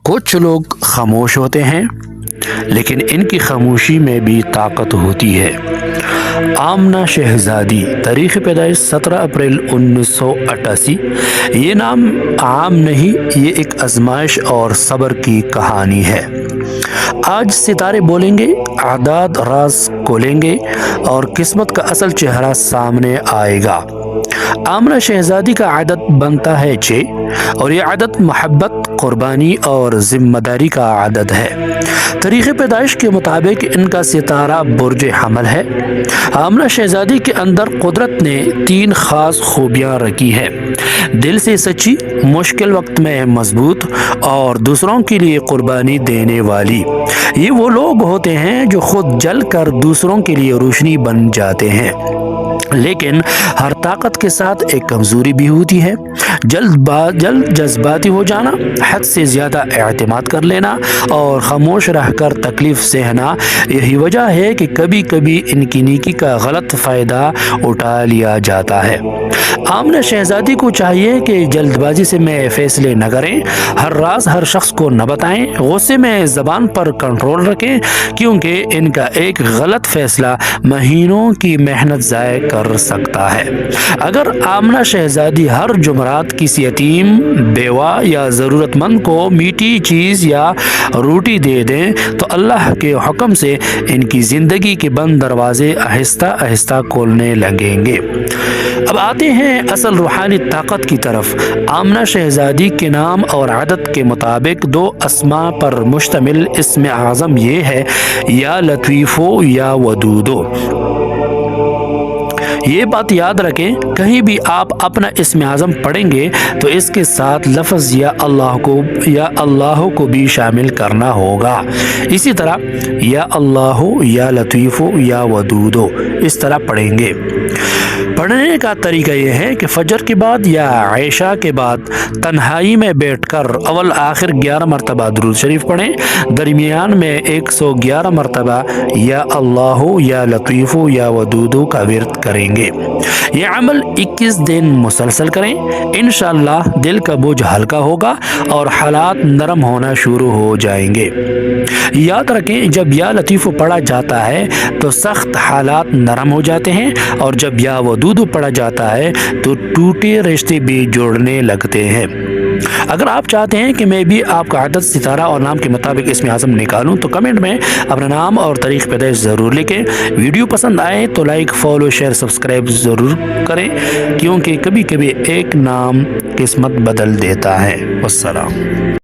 کچھ لوگ خاموش ہوتے ہیں لیکن ان کی خاموشی میں بھی طاقت ہوتی ہے۔ آمنہ شہزادی، تاریخ پیدائش 17 اپریل 1988۔ یہ نام عام نہیں، یہ ایک آزمائش اور صبر کی کہانی ہے۔ آج ستارے بولیں گے، اعداد راز کھولیں گے اور قسمت کا اصل چہرہ سامنے آئے گا۔ آمنہ شہزادی کا عدد بنتا ہے 6 اور یہ عدد محبت، قربانی اور ذمہ داری کا عدد ہے۔ تاریخ پیدائش کے مطابق ان کا ستارہ برج حمل ہے۔ آمنہ شہزادی کے اندر قدرت نے 3 خاص خوبیاں رکھی ہے: دل سے سچی، مشکل وقت میں مضبوط اور دوسروں کے لیے قربانی دینے والی۔ یہ وہ لوگ ہوتے ہیں جو خود جل کر دوسروں کے لیے روشنی بن جاتے ہیں، لیکن ہر طاقت کے ساتھ ایک کمزوری بھی ہوتی ہے: جلد جذباتی ہو جانا، حد سے زیادہ اعتماد کر لینا اور خاموش رہ کر تکلیف سہنا۔ یہی وجہ ہے کہ کبھی کبھی ان کی نیکی کا غلط فائدہ اٹھا لیا جاتا ہے۔ آمنہ شہزادی کو چاہیے کہ جلد بازی سے میں فیصلے نہ کریں، ہر راز ہر شخص کو نہ بتائیں، غصے میں زبان پر کنٹرول رکھیں، کیونکہ ان کا ایک غلط فیصلہ مہینوں کی محنت ضائع کر سکتا ہے۔ اگر آمنہ شہزادی ہر جمعرات کسی یتیم، بیوہ یا ضرورت مند کو میٹھی چیز یا روٹی دے دیں تو اللہ کے حکم سے ان کی زندگی کے بند دروازے آہستہ آہستہ کھولنے لگیں گے۔ اب آتے ہیں اصل روحانی طاقت کی طرف۔ آمنہ شہزادی کے نام اور عدد کے مطابق 2 اسماء پر مشتمل اسم اعظم یہ ہے: یا لطیفو یا ودودو۔ یہ بات یاد رکھیں، کہیں بھی آپ اپنا اسم اعظم پڑھیں گے تو اس کے ساتھ لفظ یا اللہ کو بھی شامل کرنا ہوگا۔ اسی طرح یا اللہ، یا لطیف، یا ودود اس طرح پڑھیں گے۔ پڑھنے کا طریقہ یہ ہے کہ فجر کے بعد یا عشاء کے بعد تنہائی میں بیٹھ کر اول آخر 11 مرتبہ درود شریف پڑھیں، درمیان میں 111 مرتبہ یا اللہ، یا لطیف، یا ودود کا ورد کریں گے۔ یہ عمل 21 دن مسلسل کریں، انشاءاللہ دل کا بوجھ ہلکا ہوگا اور حالات نرم ہونا شروع ہو جائیں گے۔ یاد رکھیں، جب یا لطیف پڑھا جاتا ہے تو سخت حالات نرم ہو جاتے ہیں، اور جب یا ودود پڑھا جاتا ہے تو ٹوٹے رشتے بھی جوڑنے لگتے ہیں۔ اگر آپ چاہتے ہیں کہ میں بھی آپ کا عدد، ستارہ اور نام کے مطابق اسم اعظم نکالوں تو کمنٹ میں اپنا نام اور تاریخ پیدائش ضرور لکھیں۔ ویڈیو پسند آئے تو لائک، فالو، شیئر، سبسکرائب ضرور کریں، کیونکہ کبھی کبھی ایک نام قسمت بدل دیتا ہے۔ والسلام۔